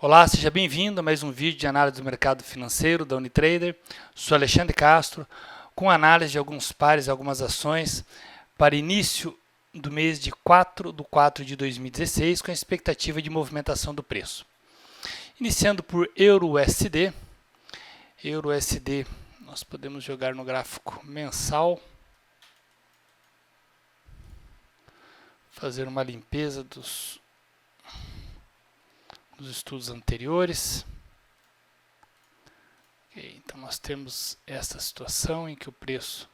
Olá, seja bem-vindo a mais um vídeo de análise do mercado financeiro da Unitrader. Sou Alexandre Castro, com análise de alguns pares e algumas ações para início do mês de 4/4 de 2016, com a expectativa de movimentação do preço. Iniciando por Euro-USD. Euro-USD, nós podemos jogar no gráfico mensal, fazer uma limpeza dos estudos anteriores. Okay, então nós temos essa situação em que o preço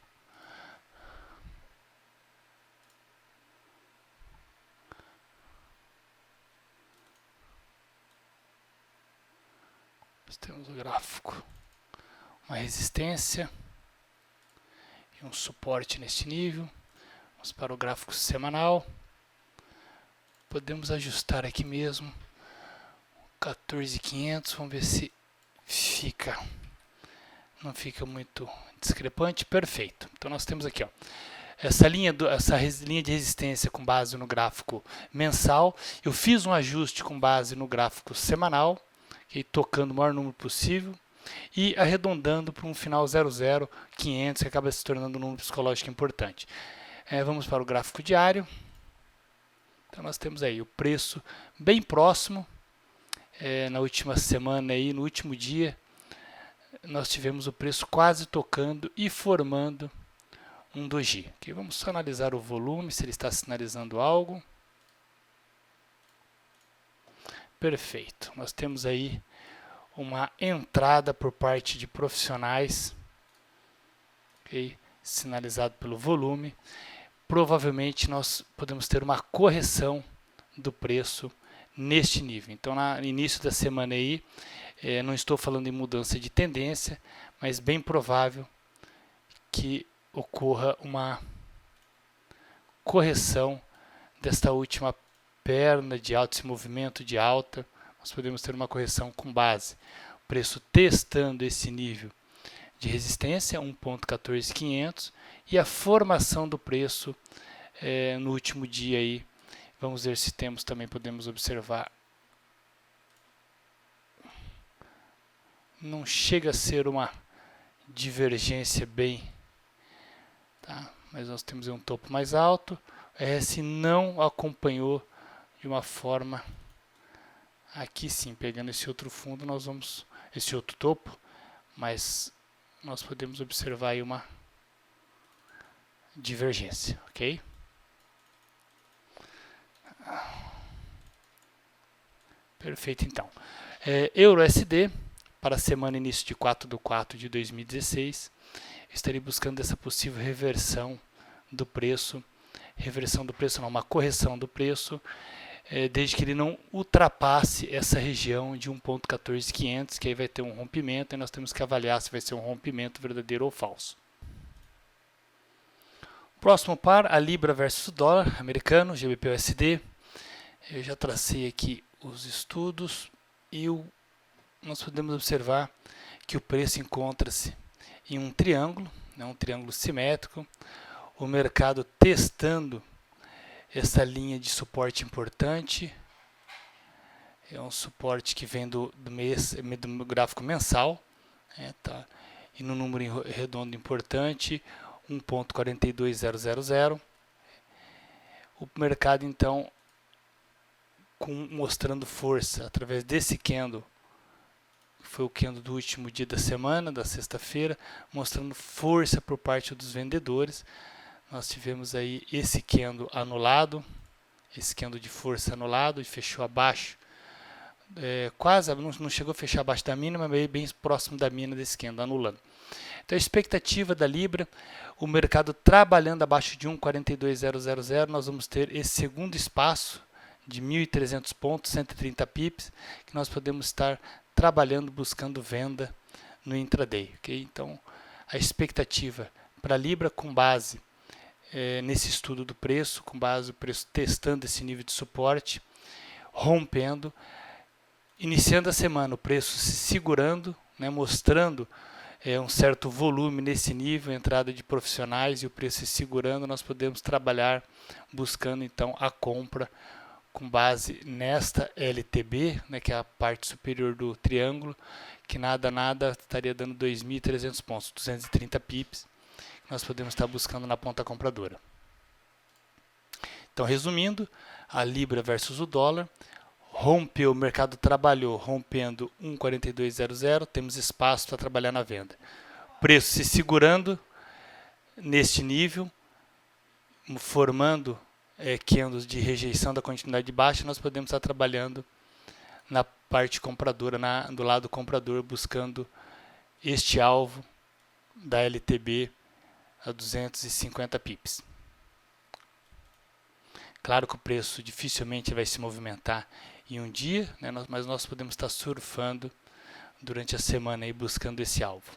nós temos o gráfico, uma resistência e um suporte neste nível. Vamos para o gráfico semanal. Podemos ajustar aqui mesmo 14.500, vamos ver se não fica muito discrepante. Perfeito. Então nós temos aqui, ó, essa linha de resistência com base no gráfico mensal. Eu fiz um ajuste com base no gráfico semanal, okay, tocando o maior número possível e arredondando para um final 0,0500, que acaba se tornando um número psicológico importante. Vamos para o gráfico diário. Então nós temos aí o preço bem próximo. Na última semana, aí, no último dia, nós tivemos o preço quase tocando e formando um doji. Okay, vamos só analisar o volume, se ele está sinalizando algo. Perfeito. Nós temos aí uma entrada por parte de profissionais, okay, sinalizado pelo volume. Provavelmente nós podemos ter uma correção do preço neste nível. Então, no início da semana aí, não estou falando em mudança de tendência, mas bem provável que ocorra uma correção desta última perna de alta, esse movimento de alta. Nós podemos ter uma correção com base o preço testando esse nível de resistência, 1.14500, e a formação do preço no último dia aí. Vamos ver se temos também, podemos observar. Não chega a ser uma divergência bem, tá? Mas nós temos um topo mais alto. O RS não acompanhou de uma forma. Aqui sim, pegando esse outro fundo, nós vamos esse outro topo, mas nós podemos observar aí uma divergência, ok? Perfeito, então. Euro-USD, para a semana início de 4/4 de 2016, eu estarei buscando essa possível reversão do preço. Reversão do preço não, uma correção do preço, desde que ele não ultrapasse essa região de 1.14500, que aí vai ter um rompimento, e nós temos que avaliar se vai ser um rompimento verdadeiro ou falso. Próximo par, a Libra versus o dólar americano, GBP-USD. Eu já tracei aqui os estudos e nós podemos observar que o preço encontra-se em um triângulo simétrico, o mercado testando essa linha de suporte importante. É um suporte que vem do gráfico mensal, tá? E no número redondo importante, 1.42000. O mercado então mostrando força através desse candle, que foi o candle do último dia da semana, da sexta-feira, mostrando força por parte dos vendedores. Nós tivemos aí esse candle anulado, esse candle de força anulado, e fechou abaixo, quase, não chegou a fechar abaixo da mínima, mas bem próximo da mínima desse candle, anulando. Então a expectativa da Libra, o mercado trabalhando abaixo de 1.42000, nós vamos ter esse segundo espaço de 1.300 pontos, 130 pips, que nós podemos estar trabalhando, buscando venda no intraday. Okay? Então, a expectativa para a Libra, com base nesse estudo do preço, com base no preço testando esse nível de suporte, rompendo, iniciando a semana, o preço se segurando, né, mostrando um certo volume nesse nível, entrada de profissionais e o preço se segurando, nós podemos trabalhar buscando então a compra com base nesta LTB, né, que é a parte superior do triângulo, que nada estaria dando 2.300 pontos, 230 pips, nós podemos estar buscando na ponta compradora. Então, resumindo, a Libra versus o dólar, rompeu, o mercado trabalhou rompendo 1,4200, temos espaço para trabalhar na venda. Preço se segurando neste nível, formando candles de rejeição da continuidade de baixa, nós podemos estar trabalhando na parte compradora, do lado comprador, buscando este alvo da LTB a 250 pips. Claro que o preço dificilmente vai se movimentar em um dia, né, mas nós podemos estar surfando durante a semana e buscando esse alvo.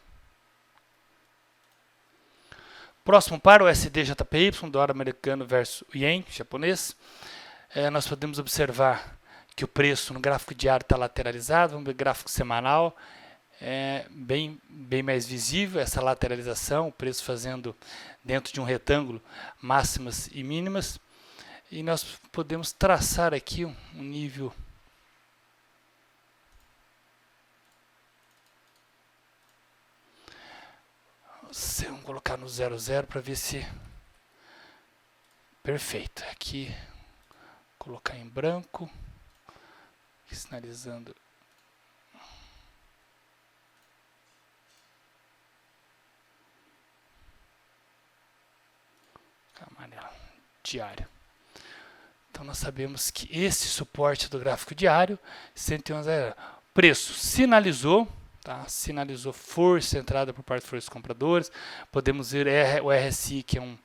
Próximo para o SDJPY, dólar americano versus Yen japonês. Nós podemos observar que o preço no gráfico diário está lateralizado. Vamos ver o gráfico semanal. Bem mais visível essa lateralização, o preço fazendo dentro de um retângulo máximas e mínimas. E nós podemos traçar aqui um nível vamos colocar no 00 para ver se perfeito. Aqui colocar em branco, sinalizando amarelo diário. Então nós sabemos que esse suporte do gráfico diário 111,0, preço sinalizou, tá? Sinalizou força entrada por parte de forças compradoras. Podemos ver o RSI, que é um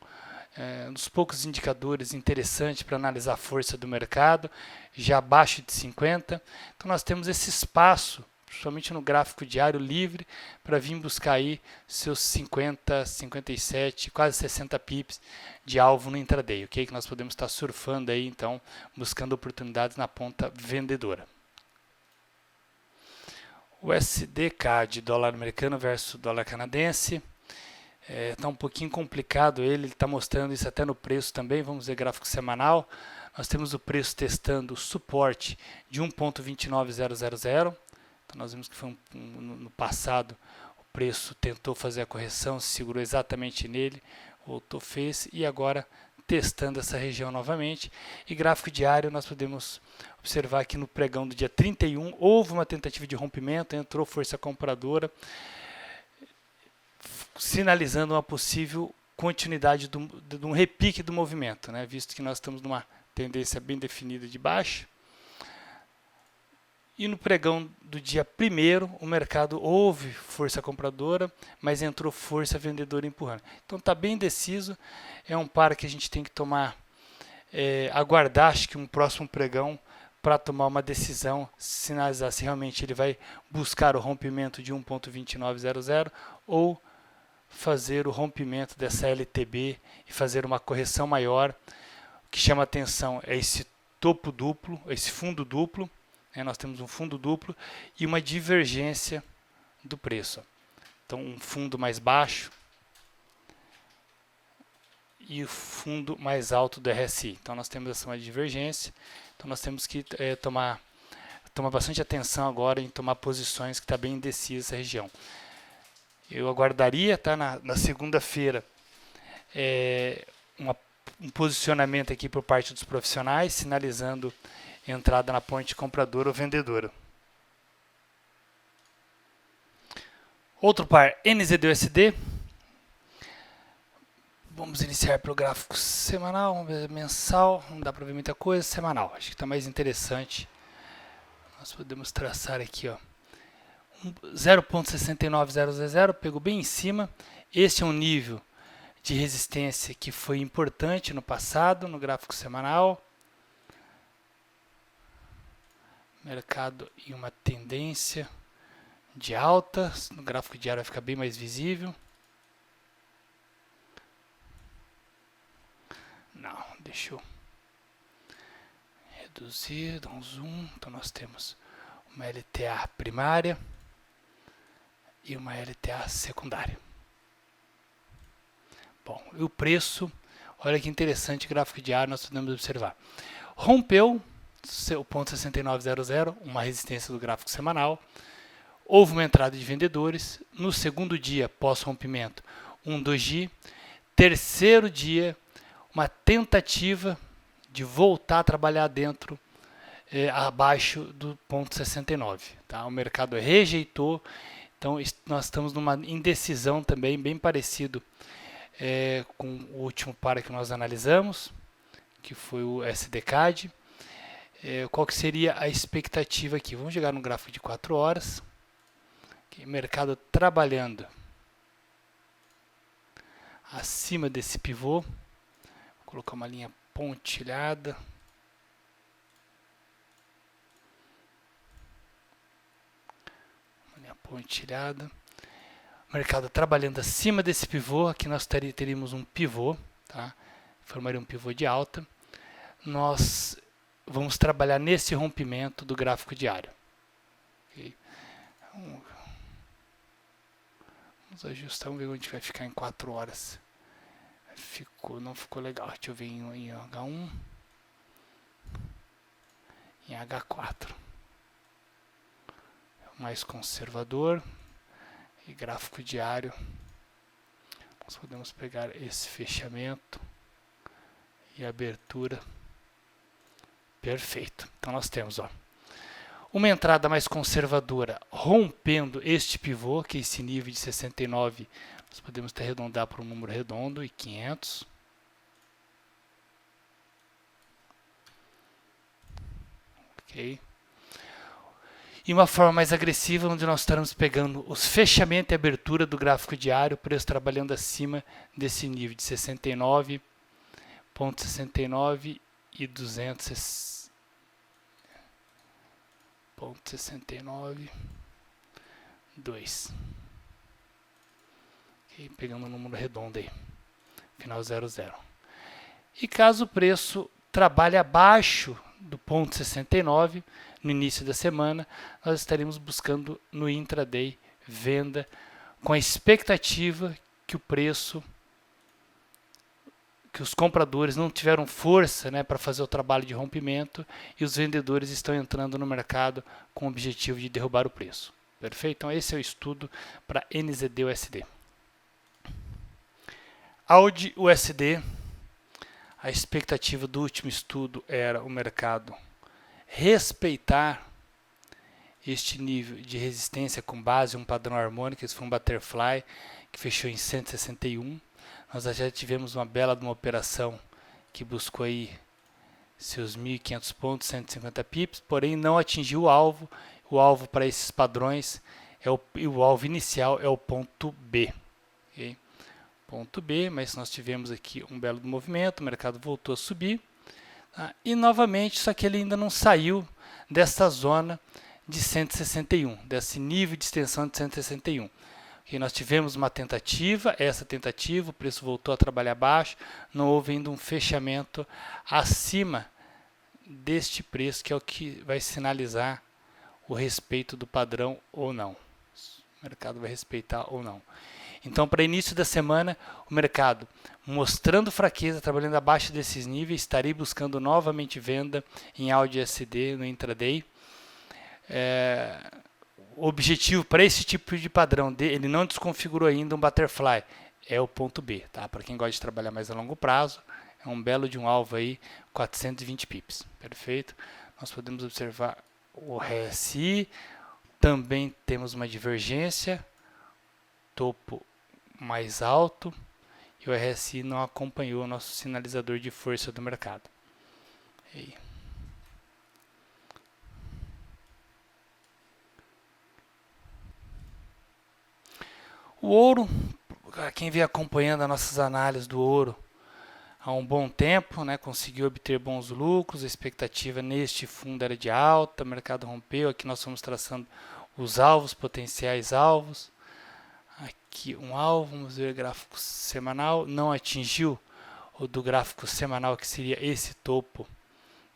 dos poucos indicadores interessantes para analisar a força do mercado, já abaixo de 50. Então nós temos esse espaço, principalmente no gráfico diário livre, para vir buscar aí seus 50, 57, quase 60 pips de alvo no intraday, ok? Que nós podemos estar surfando aí, então, buscando oportunidades na ponta vendedora. O SDK de dólar americano versus dólar canadense. Está um pouquinho complicado ele está mostrando isso até no preço também. Vamos ver gráfico semanal. Nós temos o preço testando o suporte de 1.29000. Então nós vimos que foi no passado o preço tentou fazer a correção, se segurou exatamente nele, voltou, fez, e agora testando essa região novamente. E gráfico diário nós podemos observar que no pregão do dia 31 houve uma tentativa de rompimento, entrou força compradora, sinalizando uma possível continuidade de um repique do movimento, né? Visto que nós estamos numa tendência bem definida de baixa. E no pregão do dia 1º, o mercado houve força compradora, mas entrou força vendedora empurrando. Então está bem indeciso, é um par que a gente tem que tomar, aguardar acho que um próximo pregão para tomar uma decisão, sinalizar se realmente ele vai buscar o rompimento de 1.2900 ou fazer o rompimento dessa LTB e fazer uma correção maior. O que chama atenção é esse topo duplo, esse fundo duplo. Nós temos um fundo duplo e uma divergência do preço. Então, um fundo mais baixo e o fundo mais alto do RSI. Então, nós temos essa uma divergência. Então, nós temos que tomar bastante atenção agora em tomar posições que está bem indecisa essa região. Eu aguardaria, tá, na segunda-feira um posicionamento aqui por parte dos profissionais, sinalizando entrada na ponte compradora ou vendedora. Outro par, NZD-USD. Vamos iniciar pelo gráfico semanal, vamos ver mensal, não dá para ver muita coisa, semanal. Acho que está mais interessante. Nós podemos traçar aqui, ó, 0.69000, pegou bem em cima. Este é um nível de resistência que foi importante no passado, no gráfico semanal. Mercado em uma tendência de alta, no gráfico diário vai ficar bem mais visível. Não, deixa eu reduzir, dar um zoom. Então nós temos uma LTA primária e uma LTA secundária. Bom, e o preço, olha que interessante, gráfico diário nós podemos observar. Rompeu o ponto 6900, uma resistência do gráfico semanal. Houve uma entrada de vendedores. No segundo dia, pós-rompimento, um doji. Terceiro dia, uma tentativa de voltar a trabalhar dentro, abaixo do ponto 69. Tá? O mercado rejeitou. Então, nós estamos numa indecisão também, bem parecido com o último par que nós analisamos, que foi o SDCAD. Qual que seria a expectativa aqui? Vamos jogar no gráfico de 4 horas. Okay, mercado trabalhando acima desse pivô. Vou colocar uma linha pontilhada. Pontilhada. Mercado trabalhando acima desse pivô. Aqui nós teríamos um pivô, tá? Formaria um pivô de alta. Nós vamos trabalhar nesse rompimento do gráfico diário. Okay? Vamos ajustar, vamos ver onde vai ficar em 4 horas. Não ficou legal. Deixa eu ver em H1, em H4. Mais conservador. E gráfico diário. Nós podemos pegar esse fechamento e abertura. Perfeito. Então nós temos, uma entrada mais conservadora rompendo este pivô, que é esse nível de 69, nós podemos até arredondar para um número redondo, e 500. Ok. E uma forma mais agressiva, onde nós estaremos pegando os fechamentos e abertura do gráfico diário, o preço trabalhando acima desse nível de 69,69 e 200,69,2. Okay, pegando um número redondo aí, final 00. E caso o preço trabalhe abaixo do ponto 69, no início da semana, nós estaremos buscando no intraday venda com a expectativa que o preço, que os compradores não tiveram força, para fazer o trabalho de rompimento e os vendedores estão entrando no mercado com o objetivo de derrubar o preço. Perfeito? Então esse é o estudo para NZD-USD. AUD-USD, a expectativa do último estudo era o mercado respeitar este nível de resistência com base em um padrão harmônico. Esse foi um butterfly que fechou em 161. Nós já tivemos uma bela de uma operação que buscou aí seus 1.500 pontos, 150 pips, porém não atingiu o alvo. O alvo para esses padrões o alvo inicial é o ponto B. Okay? Ponto B, mas nós tivemos aqui um belo movimento, o mercado voltou a subir. E novamente, só que ele ainda não saiu dessa zona de 161, desse nível de extensão de 161. E nós tivemos uma tentativa, o preço voltou a trabalhar abaixo, não houve ainda um fechamento acima deste preço, que é o que vai sinalizar o respeito do padrão ou não. O mercado vai respeitar ou não. Então, para início da semana, o mercado mostrando fraqueza, trabalhando abaixo desses níveis, estarei buscando novamente venda em AUD-USD no intraday. O objetivo para esse tipo de padrão, ele não desconfigurou ainda um butterfly, é o ponto B. Tá? Para quem gosta de trabalhar mais a longo prazo, é um belo de um alvo aí, 420 pips. Perfeito? Nós podemos observar o RSI, também temos uma divergência, topo mais alto, e o RSI não acompanhou o nosso sinalizador de força do mercado. Aí. O ouro, quem vem acompanhando as nossas análises do ouro há um bom tempo, conseguiu obter bons lucros, a expectativa neste fundo era de alta, o mercado rompeu, aqui nós estamos traçando os alvos, potenciais alvos. Aqui um alvo, vamos ver o gráfico semanal, não atingiu o do gráfico semanal, que seria esse topo,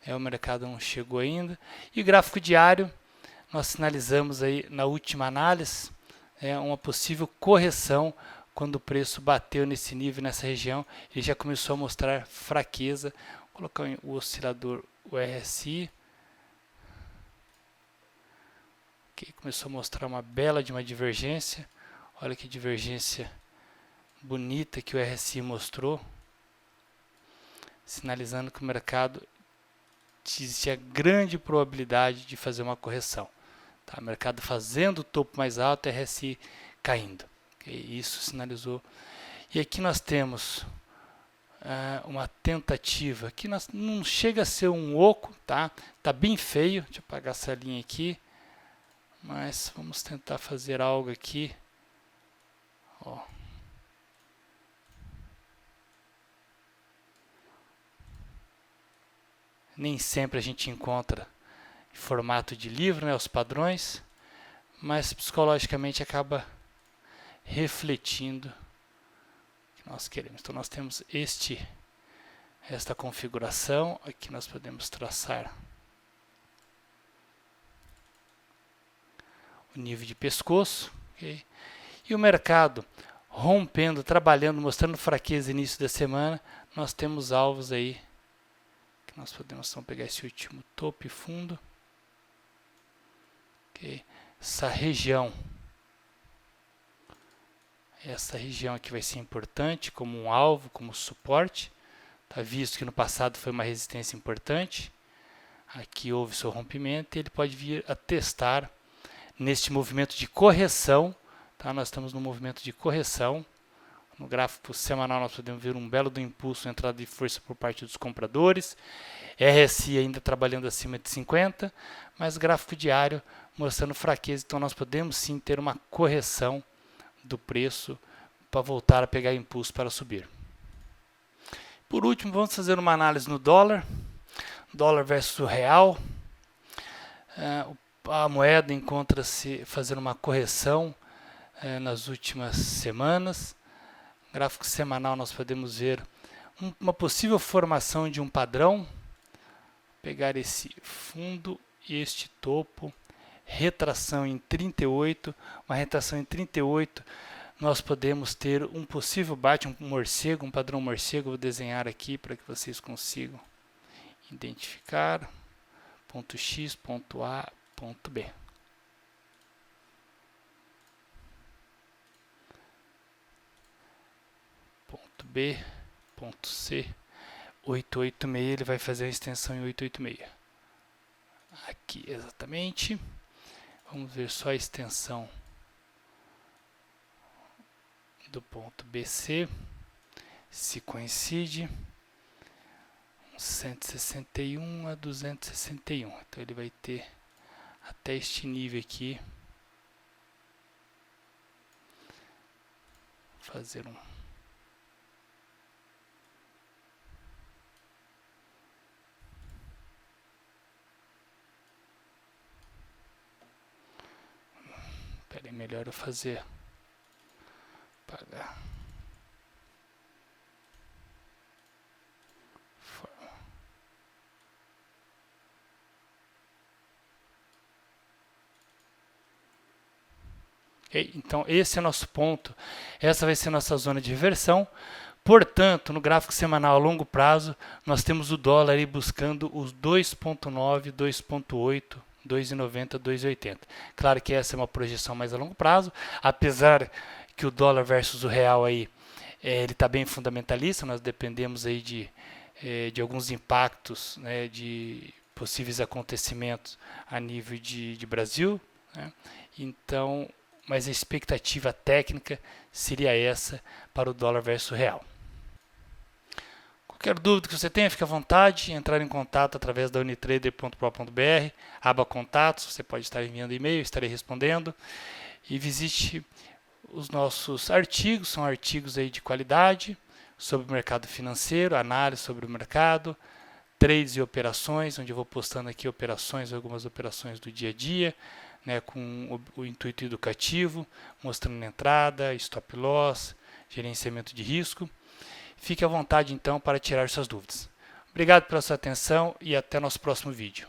o mercado não chegou ainda. E o gráfico diário, nós sinalizamos aí na última análise, uma possível correção quando o preço bateu nesse nível, nessa região, ele já começou a mostrar fraqueza. Vou colocar o oscilador, o RSI, Aqui começou a mostrar uma bela de uma divergência. Olha que divergência bonita que o RSI mostrou, sinalizando que o mercado existia grande probabilidade de fazer uma correção. Tá? O mercado fazendo o topo mais alto, RSI caindo. Isso sinalizou. E aqui nós temos uma tentativa. Aqui não chega a ser um oco, tá? Tá bem feio. Deixa eu apagar essa linha aqui. Mas vamos tentar fazer algo aqui. Ó. Nem sempre a gente encontra em formato de livro, né, os padrões, mas psicologicamente acaba refletindo o que nós queremos. Então nós temos esta configuração, aqui nós podemos traçar o nível de pescoço, okay? E o mercado rompendo, trabalhando, mostrando fraqueza no início da semana, nós temos alvos aí, que nós podemos então pegar esse último topo e fundo, okay? Essa região aqui vai ser importante como um alvo, como suporte, tá? Visto que no passado foi uma resistência importante, aqui houve seu rompimento e ele pode vir a testar neste movimento de correção, tá? Nós estamos no movimento de correção. No gráfico semanal nós podemos ver um belo do impulso, entrada de força por parte dos compradores, RSI ainda trabalhando acima de 50, mas gráfico diário mostrando fraqueza, então nós podemos sim ter uma correção do preço para voltar a pegar impulso para subir. Por último, vamos fazer uma análise no dólar versus o real. A moeda encontra-se fazendo uma correção nas últimas semanas. No gráfico semanal nós podemos ver uma possível formação de um padrão. Vou pegar esse fundo e este topo, retração em 38, uma retração em 38, nós podemos ter um possível bate, um morcego, um padrão morcego. Vou desenhar aqui para que vocês consigam identificar. Ponto X, ponto A, ponto B. Ponto B, ponto C, 886, ele vai fazer a extensão em 886. Aqui exatamente. Vamos ver só a extensão do ponto BC, se coincide. 161 a 261. Então ele vai ter até este nível aqui. Fazer um Peraí, melhor eu fazer pagar. Okay? Então esse é o nosso ponto, essa vai ser a nossa zona de reversão. Portanto, no gráfico semanal a longo prazo, nós temos o dólar aí buscando os 2.9, 2.8, 2,90, 2,80. Claro que essa é uma projeção mais a longo prazo, apesar que o dólar versus o real aí, ele está bem fundamentalista, nós dependemos aí de alguns impactos, né, de possíveis acontecimentos a nível de Brasil, né? Então, mas a expectativa técnica seria essa para o dólar versus o real. Qualquer dúvida que você tenha, fique à vontade, entrar em contato através da unitrader.pro.br, aba contatos, você pode estar enviando e-mail, estarei respondendo, e visite os nossos artigos, são artigos aí de qualidade, sobre o mercado financeiro, análise sobre o mercado, trades e operações, onde eu vou postando aqui operações, algumas operações do dia a dia, né, com o intuito educativo, mostrando entrada, stop loss, gerenciamento de risco. Fique à vontade então para tirar suas dúvidas. Obrigado pela sua atenção e até nosso próximo vídeo.